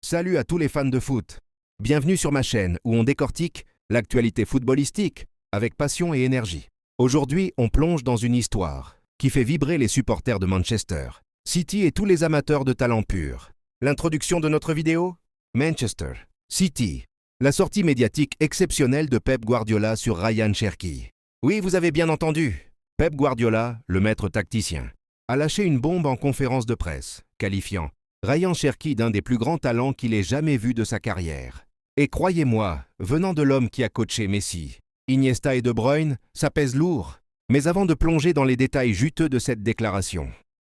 Salut à tous les fans de foot. Bienvenue sur ma chaîne où on décortique l'actualité footballistique avec passion et énergie. Aujourd'hui, on plonge dans une histoire qui fait vibrer les supporters de Manchester City et tous les amateurs de talent pur. L'introduction de notre vidéo? Manchester City. La sortie médiatique exceptionnelle de Pep Guardiola sur Ryan Cherki. Oui, vous avez bien entendu. Pep Guardiola, le maître tacticien, a lâché une bombe en conférence de presse, qualifiant Ryan Cherki d'un des plus grands talents qu'il ait jamais vu de sa carrière. Et croyez-moi, venant de l'homme qui a coaché Messi, Iniesta et De Bruyne, ça pèse lourd. Mais avant de plonger dans les détails juteux de cette déclaration,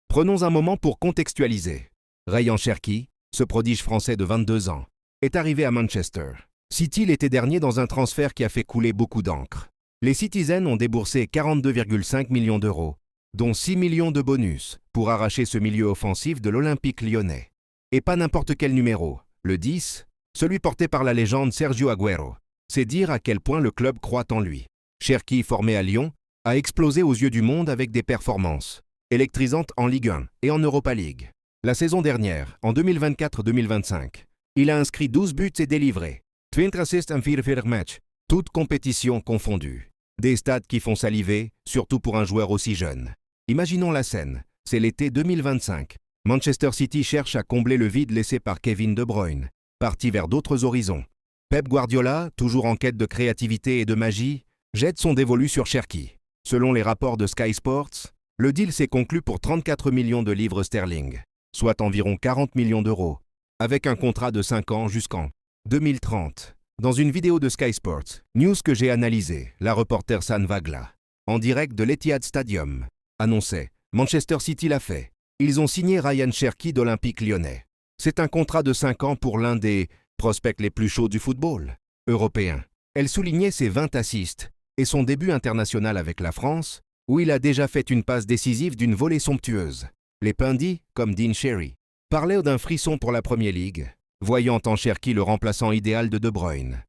prenons un moment pour contextualiser. Ryan Cherki, ce prodige français de 22 ans, est arrivé à Manchester City l'été dernier dans un transfert qui a fait couler beaucoup d'encre. Les Citizens ont déboursé 42,5 millions d'euros, dont 6 millions de bonus, pour arracher ce milieu offensif de l'Olympique lyonnais. Et pas n'importe quel numéro, le 10, celui porté par la légende Sergio Agüero. C'est dire à quel point le club croit en lui. Cherki, formé à Lyon, a explosé aux yeux du monde avec des performances électrisantes en Ligue 1 et en Europa League. La saison dernière, en 2024-2025, il a inscrit 12 buts et délivré 20 assists en 44 matchs, toutes compétitions confondues. Des stats qui font saliver, surtout pour un joueur aussi jeune. Imaginons la scène, c'est l'été 2025. Manchester City cherche à combler le vide laissé par Kevin De Bruyne, parti vers d'autres horizons. Pep Guardiola, toujours en quête de créativité et de magie, jette son dévolu sur Cherki. Selon les rapports de Sky Sports, le deal s'est conclu pour 34 millions de livres sterling, soit environ 40 millions d'euros, avec un contrat de 5 ans jusqu'en 2030. Dans une vidéo de Sky Sports News que j'ai analysée, la reporter San Wagla, en direct de l'Etihad Stadium, annonçait « Manchester City l'a fait. Ils ont signé Ryan Cherki d'Olympique lyonnais. C'est un contrat de 5 ans pour l'un des prospects les plus chauds du football européen. » Elle soulignait ses 20 assists et son début international avec la France, où il a déjà fait une passe décisive d'une volée somptueuse. Les pundits, comme Dean Sherry, parlaient d'un frisson pour la Premier League, voyant en Cherki le remplaçant idéal de De Bruyne.